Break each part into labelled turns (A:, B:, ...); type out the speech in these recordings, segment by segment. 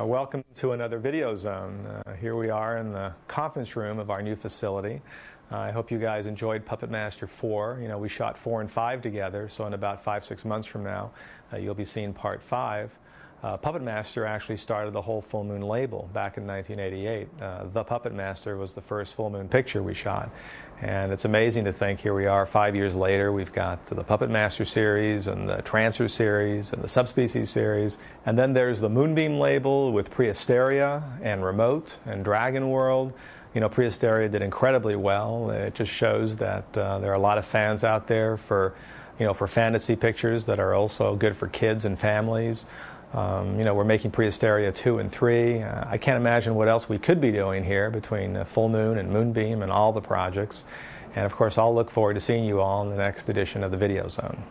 A: Welcome to another video zone. Here we are in the conference room of our new facility. I hope you guys enjoyed Puppet Master 4. You know, we shot 4 and 5 together, so in about 5-6 months from now, you'll be seeing part 5. Puppet Master actually started the whole Full Moon label back in 1988. The Puppet Master was the first Full Moon picture we shot. And it's amazing to think here we are 5 years later. We've got the Puppet Master series and the Transfer series and the Subspecies series. And then there's the Moonbeam label with Prehysteria and Remote and Dragon World. You know, Prehysteria did incredibly well. It just shows that there are a lot of fans out there for, you know, for fantasy pictures that are also good for kids and families. You know, we're making Prehysteria 2 and 3. I can't imagine what else we could be doing here between Full Moon and Moonbeam and all the projects. And of course, I'll look forward to seeing you all in the next edition of the Video Zone.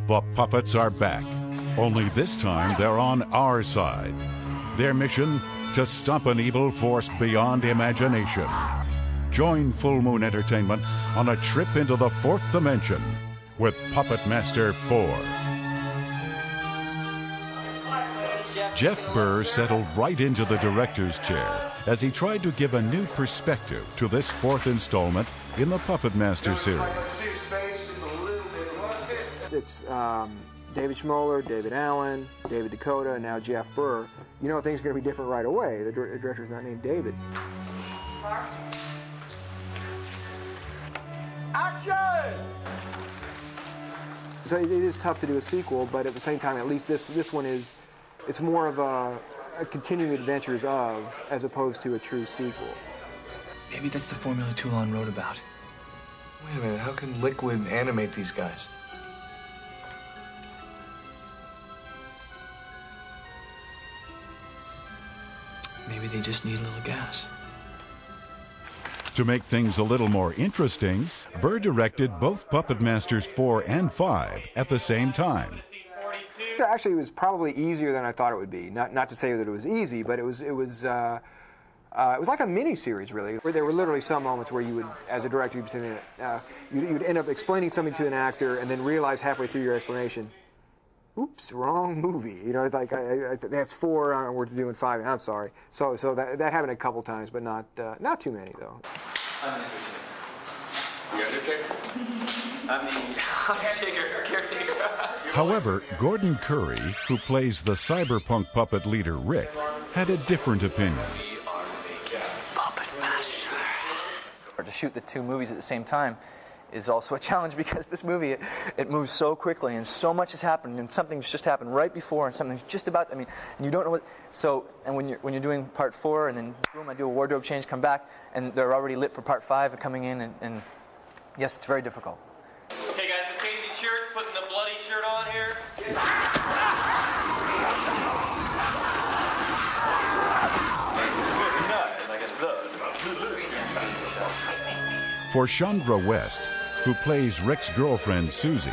B: The puppets are back. Only this time they're on our side. Their mission: to stop an evil force beyond imagination. Join Full Moon Entertainment on a trip into the fourth dimension with Puppet Master 4. Jeff BURR settled right into the director's chair as he tried to give a new perspective to this fourth installment in the Puppet Master series.
C: It's David Schmoller, David Allen, David Dakota, and now Jeff BURR. You know things are going to be different right away. The director's not named David. Action! So it is tough to do a sequel, but at the same time, at least this one is, it's more of a continuing adventures of, as opposed to a true sequel.
D: Maybe that's the formula Toulon wrote about.
E: Wait a minute, how can Liquid animate these guys?
D: Maybe they just need a little gas.
B: To make things a little more interesting, BURR directed both Puppet Masters 4 and 5 at the same time.
C: Actually, it was probably easier than I thought it would be. Not to say that it was easy, but it was like a mini-series, really. Where there were literally some moments where you would, as a director, you'd be sitting there, you'd end up explaining something to an actor and then realize halfway through your explanation, oops, wrong movie. You know, it's like that's 4, we're doing 5. I'm sorry. So that happened a couple times, but not too many though.
F: I'm
E: The Undertaker?
F: the Undertaker caretaker.
B: However, Gordon Currie, who plays the cyberpunk puppet leader Rick, had a different opinion.
F: Puppet Master.
D: To shoot the two movies at the same time is also a challenge, because this movie, it moves so quickly and so much has happened, and something's just happened right before and something's just about, I mean, and you don't know what, so, and when you're doing part 4 and then boom, I do a wardrobe change, come back, and they're already lit for part 5 and coming in, and yes, it's very difficult.
F: Okay guys, so changing shirts, putting the bloody shirt on here. Like his blood.
B: For Chandra West, who plays Rick's girlfriend Susie,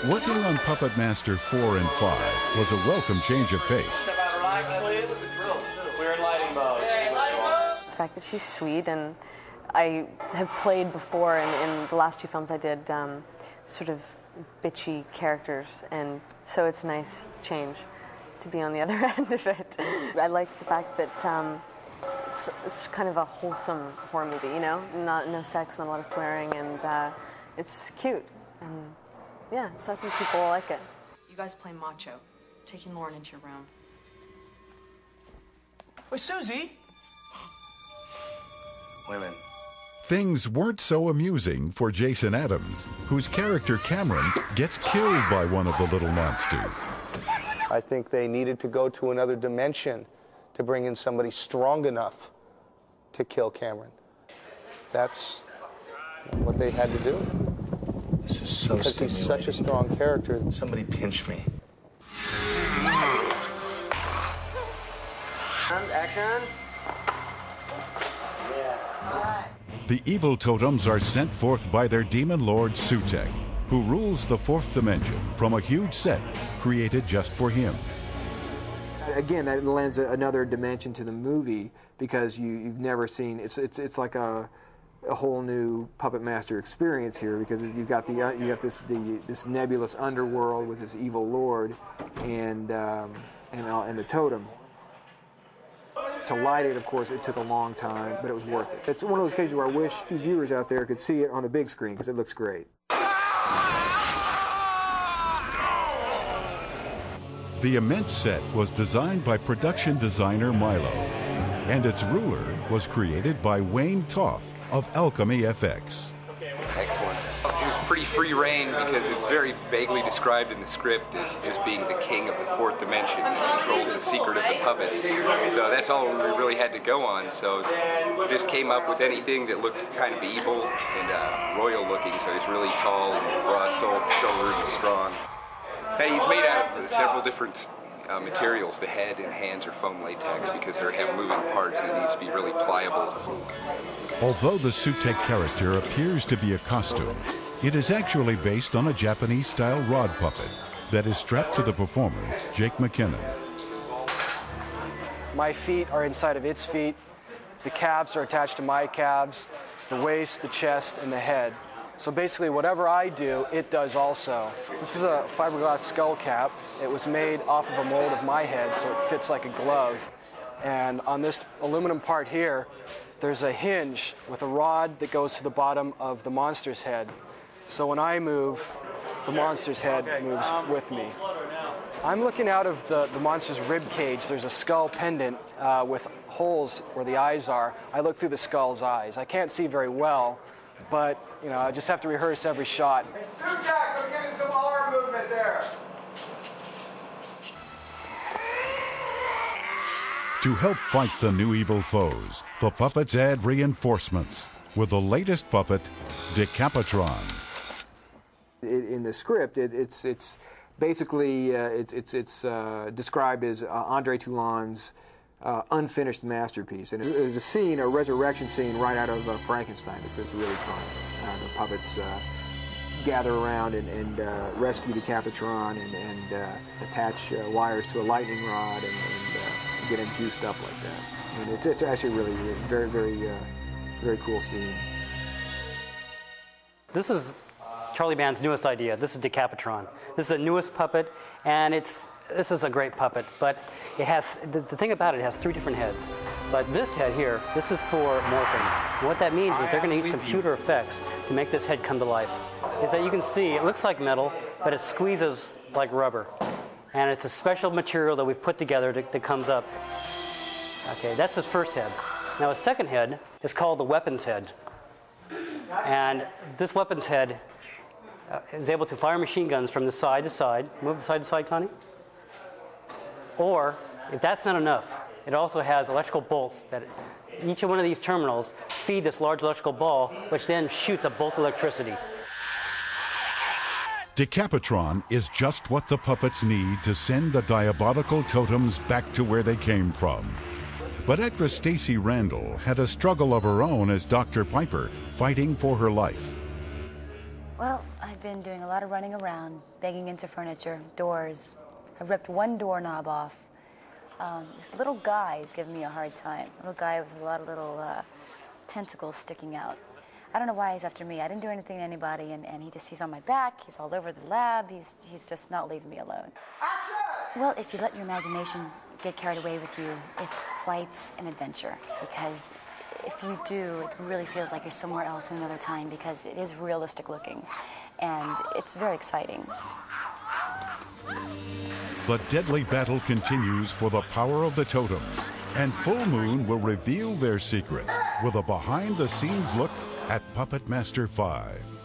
B: working on Puppet Master 4 and 5 was a welcome change of pace.
F: We're in lighting mode.
G: The fact that she's sweet, and I have played before in the last 2 films I did sort of bitchy characters, and so it's a nice change to be on the other end of it. I like the fact that it's kind of a wholesome horror movie, you know? No sex, not a lot of swearing, and it's cute. And yeah, so I think people will like it.
H: You guys play macho, taking Lauren into your room.
D: Wait, Susie!
E: Women.
B: Things weren't so amusing for Jason Adams, whose character Cameron gets killed by one of the little monsters.
I: I think they needed to go to another dimension to bring in somebody strong enough to kill Cameron. That's what they had to do.
E: This is so
I: because he's such a strong character.
E: Somebody pinch me.
F: Action.
B: The evil totems are sent forth by their demon lord Sutek, who rules the fourth dimension from a huge set created just for him.
C: again, that lends another dimension to the movie because you've never seen. It's like a whole new puppet master experience here because you've got this nebulous underworld with this evil lord and the totems. To light it, of course, it took a long time, but it was worth it. It's one of those occasions where I wish viewers out there could see it on the big screen because it looks great.
B: The immense set was designed by production designer Milo, and its ruler was created by Wayne Toth of Alchemy FX.
J: Excellent. It was pretty free reign because it's very vaguely described in the script as being the king of the fourth dimension. He controls the secret of the puppets. So that's all we really had to go on. So we just came up with anything that looked kind of evil and royal looking. So he's really tall and broad-shouldered and strong. Hey, he's made out of several different materials. The head and hands are foam latex because they have moving parts and it needs to be really pliable.
B: Although the Sutek character appears to be a costume, it is actually based on a Japanese-style rod puppet that is strapped to the performer, Jake McKinnon.
K: My feet are inside of its feet. The calves are attached to my calves, the waist, the chest, and the head. So basically, whatever I do, it does also. This is a fiberglass skull cap. It was made off of a mold of my head, so it fits like a glove. And on this aluminum part here, there's a hinge with a rod that goes to the bottom of the monster's head. So when I move, the monster's head moves with me. I'm looking out of the monster's rib cage. There's a skull pendant with holes where the eyes are. I look through the skull's eyes. I can't see very well, but you know, I just have to rehearse every shot.
C: Sutek, I'm getting some arm movement there.
B: To help fight the new evil foes, the puppets add reinforcements with the latest puppet, Decapitron.
C: In the script, it's basically described as Andre Toulon's unfinished masterpiece, and there's a scene, a resurrection scene, right out of Frankenstein. It's really fun. The puppets gather around and rescue the Decapitron and attach wires to a lightning rod and get him juiced up like that. And it's actually really very cool scene.
L: This is Charlie Band's newest idea. This is Decapitron. This is the newest puppet, and this is a great puppet, but it has, the thing about it has 3 different heads. But this head here, this is for morphing. And what that means is they're going to use computer effects to make this head come to life. Is that you can see, it looks like metal, but it squeezes like rubber. And it's a special material that we've put together that comes up. Okay, that's his first head. Now his second head is called the weapons head. And this weapons head is able to fire machine guns from the side to side. Move the side to side, Connie. Or, if that's not enough, it also has electrical bolts that each one of these terminals feed this large electrical ball, which then shoots a bolt of electricity.
B: Decapitron is just what the puppets need to send the diabolical totems back to where they came from. But actress Stacey Randall had a struggle of her own as Dr. Piper, fighting for her life.
M: Well, I've been doing a lot of running around, banging into furniture, doors. I've ripped one doorknob off. This little guy is giving me a hard time. A little guy with a lot of little tentacles sticking out. I don't know why he's after me. I didn't do anything to anybody, and he's on my back. He's all over the lab. He's just not leaving me alone. Action! Well, if you let your imagination get carried away with you, it's quite an adventure, because if you do, it really feels like you're somewhere else in another time, because it is realistic looking, and it's very exciting.
B: The deadly battle continues for the power of the totems, and Full Moon will reveal their secrets with a behind-the-scenes look at Puppet Master 5.